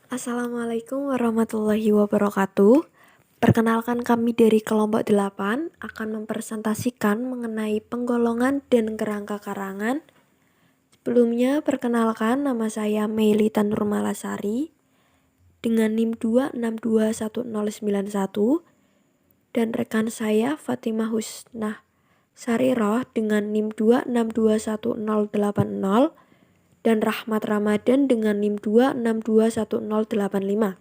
Assalamualaikum warahmatullahi wabarakatuh. Perkenalkan kami dari kelompok 8 akan mempresentasikan mengenai penggolongan dan kerangka karangan. Sebelumnya perkenalkan nama saya Meilita Nurmalasari dengan NIM 2621091 dan rekan saya Fatimah Husnah Sariroh dengan NIM 2621080 dan Rahmat Ramadan dengan NIM 2621085.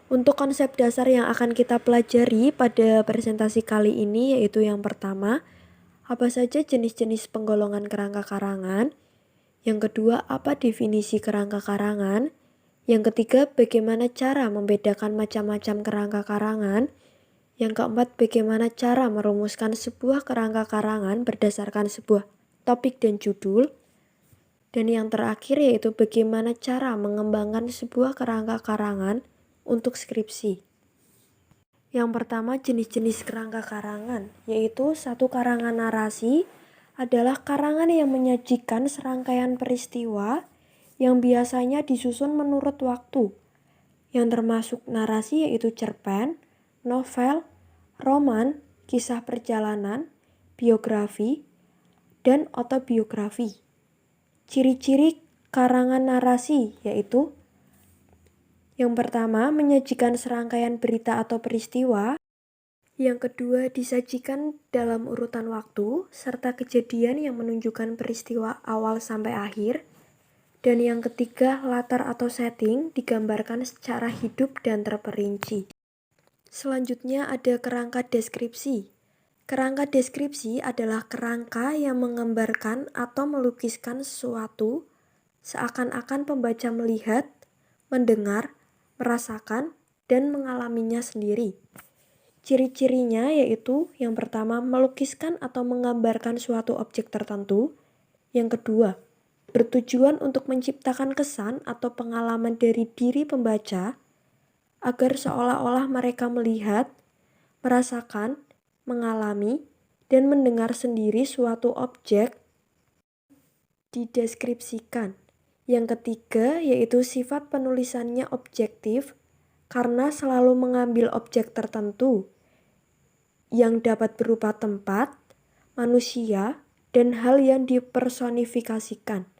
Untuk konsep dasar yang akan kita pelajari pada presentasi kali ini yaitu yang pertama, apa saja jenis-jenis penggolongan kerangka karangan. Yang kedua, apa definisi kerangka karangan. Yang ketiga, bagaimana cara membedakan macam-macam kerangka karangan. Yang keempat, bagaimana cara merumuskan sebuah kerangka karangan berdasarkan sebuah topik dan judul. Dan yang terakhir yaitu bagaimana cara mengembangkan sebuah kerangka karangan untuk skripsi. Yang pertama, jenis-jenis kerangka karangan, yaitu satu, karangan narasi adalah karangan yang menyajikan serangkaian peristiwa yang biasanya disusun menurut waktu, yang termasuk narasi yaitu cerpen, novel, roman, kisah perjalanan, biografi, dan autobiografi. Ciri-ciri karangan narasi yaitu yang pertama, menyajikan serangkaian berita atau peristiwa. Yang kedua, disajikan dalam urutan waktu serta kejadian yang menunjukkan peristiwa awal sampai akhir. Dan yang ketiga, latar atau setting digambarkan secara hidup dan terperinci. Selanjutnya ada kerangka deskripsi. Kerangka deskripsi adalah kerangka yang menggambarkan atau melukiskan sesuatu seakan-akan pembaca melihat, mendengar, merasakan, dan mengalaminya sendiri. Ciri-cirinya yaitu yang pertama, melukiskan atau menggambarkan suatu objek tertentu. Yang kedua, bertujuan untuk menciptakan kesan atau pengalaman dari diri pembaca agar seolah-olah mereka melihat, merasakan, mengalami, dan mendengar sendiri suatu objek dideskripsikan. Yang ketiga yaitu sifat penulisannya objektif karena selalu mengambil objek tertentu yang dapat berupa tempat, manusia, dan hal yang dipersonifikasikan.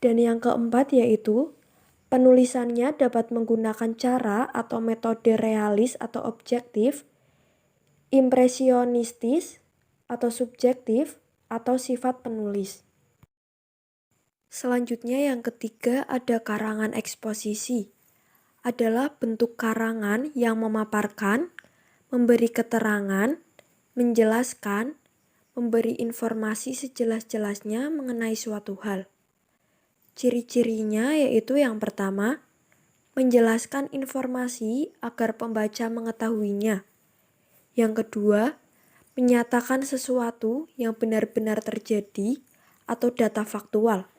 Dan yang keempat yaitu penulisannya dapat menggunakan cara atau metode realis atau objektif, impresionistis atau subjektif, atau sifat penulis. Selanjutnya yang ketiga ada karangan eksposisi. Adalah bentuk karangan yang memaparkan, memberi keterangan, menjelaskan, memberi informasi sejelas-jelasnya mengenai suatu hal. Ciri-cirinya yaitu yang pertama, menjelaskan informasi agar pembaca mengetahuinya. Yang kedua, menyatakan sesuatu yang benar-benar terjadi atau data faktual.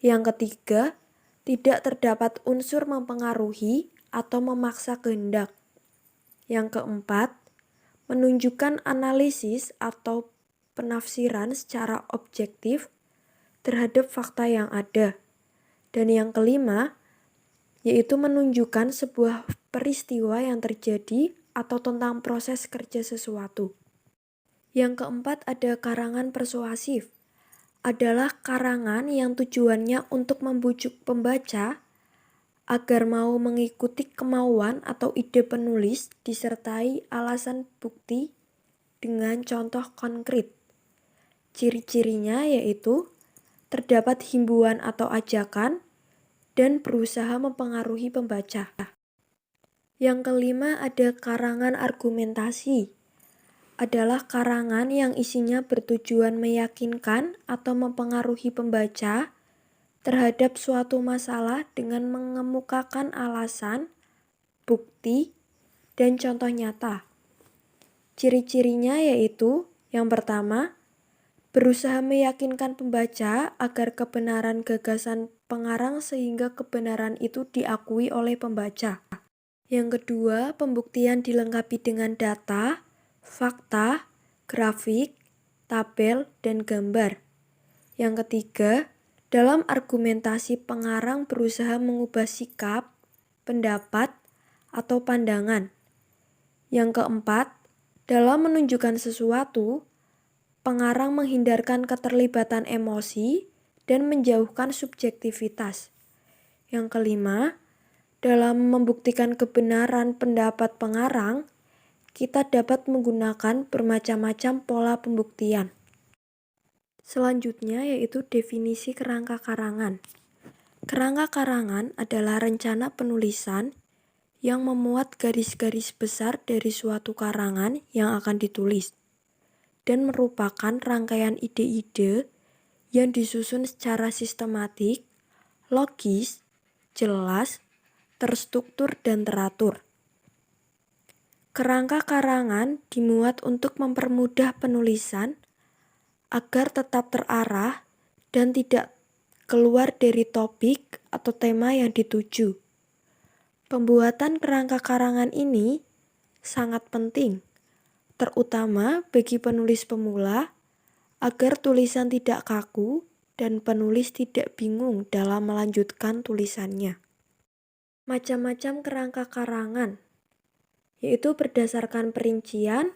Yang ketiga, tidak terdapat unsur mempengaruhi atau memaksa kehendak. Yang keempat, menunjukkan analisis atau penafsiran secara objektif terhadap fakta yang ada. Dan yang kelima, yaitu menunjukkan sebuah peristiwa yang terjadi atau tentang proses kerja sesuatu. Yang keempat ada karangan persuasif. Adalah karangan yang tujuannya untuk membujuk pembaca agar mau mengikuti kemauan atau ide penulis disertai alasan bukti dengan contoh konkret. Ciri-cirinya yaitu terdapat himbauan atau ajakan dan berusaha mempengaruhi pembaca. Yang kelima ada karangan argumentasi. Adalah karangan yang isinya bertujuan meyakinkan atau mempengaruhi pembaca terhadap suatu masalah dengan mengemukakan alasan, bukti, dan contoh nyata. Ciri-cirinya yaitu yang pertama, berusaha meyakinkan pembaca agar kebenaran gagasan pengarang sehingga kebenaran itu diakui oleh pembaca. Yang kedua, pembuktian dilengkapi dengan data, fakta, grafik, tabel, dan gambar. Yang ketiga, Dalam argumentasi, pengarang berusaha mengubah sikap, pendapat, atau pandangan. Yang keempat, dalam menunjukkan sesuatu, pengarang menghindarkan keterlibatan emosi dan menjauhkan subjektivitas. Yang kelima, dalam membuktikan kebenaran pendapat pengarang, kita dapat menggunakan bermacam-macam pola pembuktian. Selanjutnya yaitu definisi kerangka karangan. Kerangka karangan adalah rencana penulisan yang memuat garis-garis besar dari suatu karangan yang akan ditulis dan merupakan rangkaian ide-ide yang disusun secara sistematik, logis, jelas, terstruktur, dan teratur. Kerangka karangan dimuat untuk mempermudah penulisan agar tetap terarah dan tidak keluar dari topik atau tema yang dituju. Pembuatan kerangka karangan ini sangat penting, terutama bagi penulis pemula, agar tulisan tidak kaku dan penulis tidak bingung dalam melanjutkan tulisannya. Macam-macam kerangka karangan, yaitu berdasarkan perincian,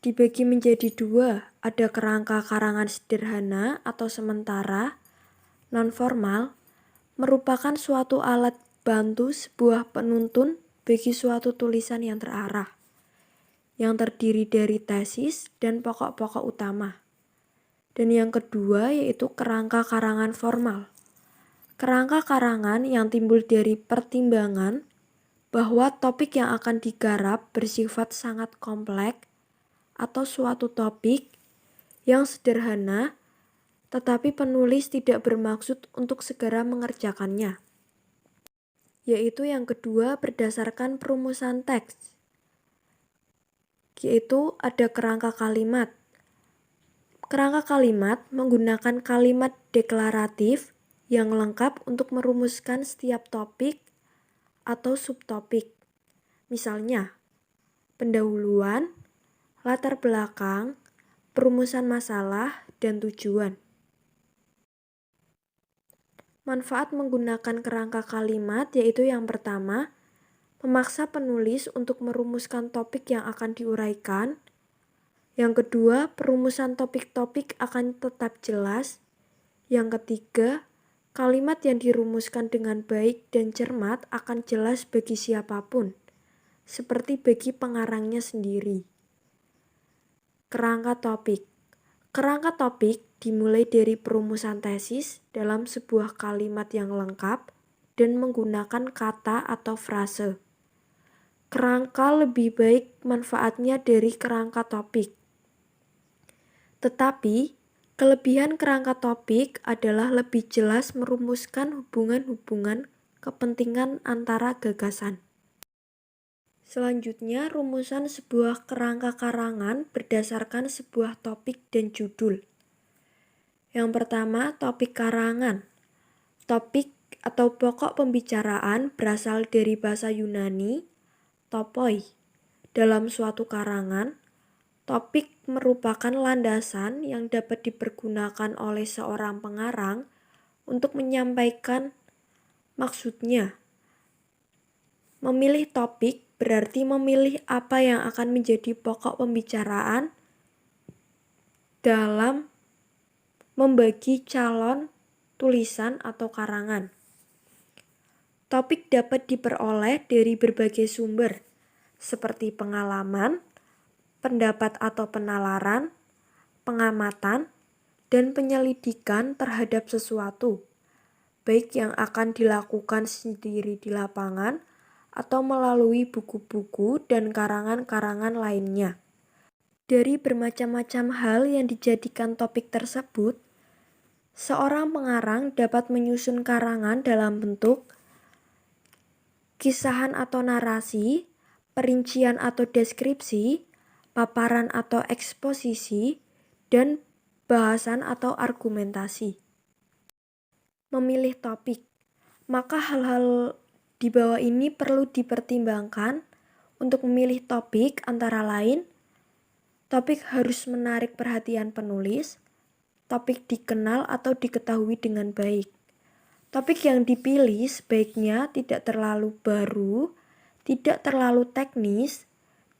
dibagi menjadi dua, ada kerangka karangan sederhana atau sementara, non-formal, merupakan suatu alat bantu sebuah penuntun bagi suatu tulisan yang terarah, yang terdiri dari tesis dan pokok-pokok utama. Dan yang kedua yaitu kerangka karangan formal. Kerangka karangan yang timbul dari pertimbangan bahwa topik yang akan digarap bersifat sangat kompleks atau suatu topik yang sederhana, tetapi penulis tidak bermaksud untuk segera mengerjakannya. Yaitu yang kedua berdasarkan perumusan teks, yaitu ada kerangka kalimat. Kerangka kalimat menggunakan kalimat deklaratif yang lengkap untuk merumuskan setiap topik atau subtopik. Misalnya, pendahuluan, latar belakang, perumusan masalah, dan tujuan. Manfaat menggunakan kerangka kalimat yaitu yang pertama, memaksa penulis untuk merumuskan topik yang akan diuraikan. Yang kedua, perumusan topik-topik akan tetap jelas. Yang ketiga, kalimat yang dirumuskan dengan baik dan cermat akan jelas bagi siapapun, seperti bagi pengarangnya sendiri. Kerangka topik. Kerangka topik dimulai dari perumusan tesis dalam sebuah kalimat yang lengkap dan menggunakan kata atau frase. Kerangka lebih baik manfaatnya dari kerangka topik. Tetapi, kelebihan kerangka topik adalah lebih jelas merumuskan hubungan-hubungan kepentingan antara gagasan. Selanjutnya, rumusan sebuah kerangka karangan berdasarkan sebuah topik dan judul. Yang pertama, topik karangan. Topik atau pokok pembicaraan berasal dari bahasa Yunani, topoi. Dalam suatu karangan, topik merupakan landasan yang dapat dipergunakan oleh seorang pengarang untuk menyampaikan maksudnya. Memilih topik berarti memilih apa yang akan menjadi pokok pembicaraan dalam membagi calon tulisan atau karangan. Topik dapat diperoleh dari berbagai sumber, seperti pengalaman, pendapat atau penalaran, pengamatan, dan penyelidikan terhadap sesuatu, baik yang akan dilakukan sendiri di lapangan atau melalui buku-buku dan karangan-karangan lainnya. Dari bermacam-macam hal yang dijadikan topik tersebut, seorang pengarang dapat menyusun karangan dalam bentuk kisahan atau narasi, perincian atau deskripsi, paparan atau eksposisi, dan bahasan atau argumentasi. Memilih topik. Maka hal-hal di bawah ini perlu dipertimbangkan untuk memilih topik, antara lain, topik harus menarik perhatian penulis, topik dikenal atau diketahui dengan baik. Topik yang dipilih sebaiknya tidak terlalu baru, tidak terlalu teknis,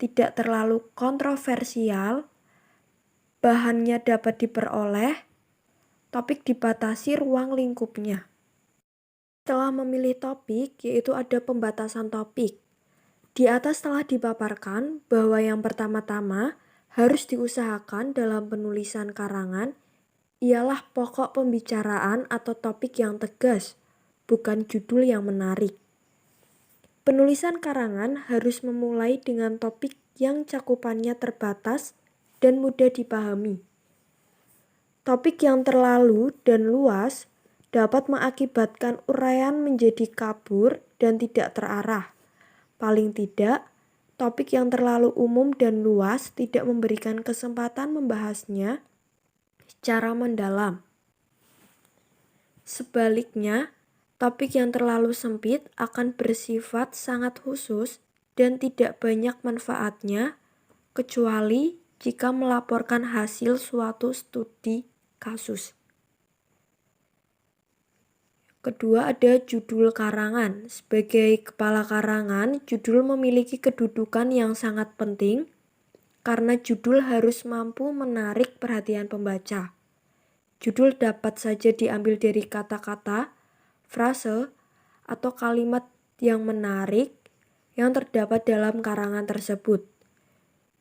tidak terlalu kontroversial, bahannya dapat diperoleh, topik dibatasi ruang lingkupnya. Setelah memilih topik, yaitu ada pembatasan topik. Di atas telah dipaparkan bahwa yang pertama-tama harus diusahakan dalam penulisan karangan ialah pokok pembicaraan atau topik yang tegas, bukan judul yang menarik. Penulisan karangan harus memulai dengan topik yang cakupannya terbatas dan mudah dipahami. Topik yang terlalu dan luas dapat mengakibatkan uraian menjadi kabur dan tidak terarah. Paling tidak, topik yang terlalu umum dan luas tidak memberikan kesempatan membahasnya secara mendalam. Sebaliknya, topik yang terlalu sempit akan bersifat sangat khusus dan tidak banyak manfaatnya, kecuali jika melaporkan hasil suatu studi kasus. Kedua, ada judul karangan. Sebagai kepala karangan, judul memiliki kedudukan yang sangat penting karena judul harus mampu menarik perhatian pembaca. Judul dapat saja diambil dari kata-kata, frase, atau kalimat yang menarik yang terdapat dalam karangan tersebut.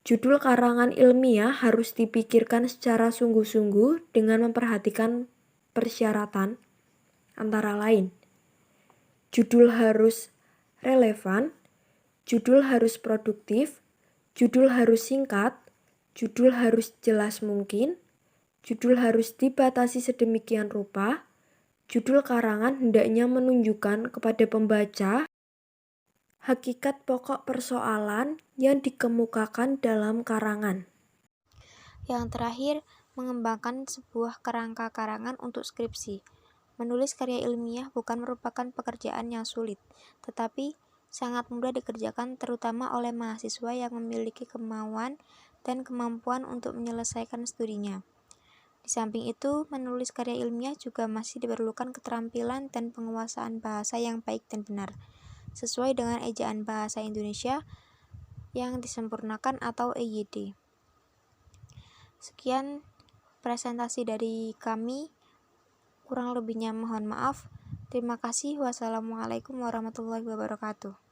Judul karangan ilmiah harus dipikirkan secara sungguh-sungguh dengan memperhatikan persyaratan, antara lain, judul harus relevan, judul harus produktif, judul harus singkat, judul harus jelas mungkin, judul harus dibatasi sedemikian rupa, judul karangan hendaknya menunjukkan kepada pembaca hakikat pokok persoalan yang dikemukakan dalam karangan. Yang terakhir, mengembangkan sebuah kerangka karangan untuk skripsi. Menulis karya ilmiah bukan merupakan pekerjaan yang sulit, tetapi sangat mudah dikerjakan terutama oleh mahasiswa yang memiliki kemauan dan kemampuan untuk menyelesaikan studinya. Di samping itu, menulis karya ilmiah juga masih diperlukan keterampilan dan penguasaan bahasa yang baik dan benar, sesuai dengan ejaan bahasa Indonesia yang disempurnakan atau EYD. Sekian presentasi dari kami, kurang lebihnya mohon maaf. Terima kasih. Wassalamualaikum warahmatullahi wabarakatuh.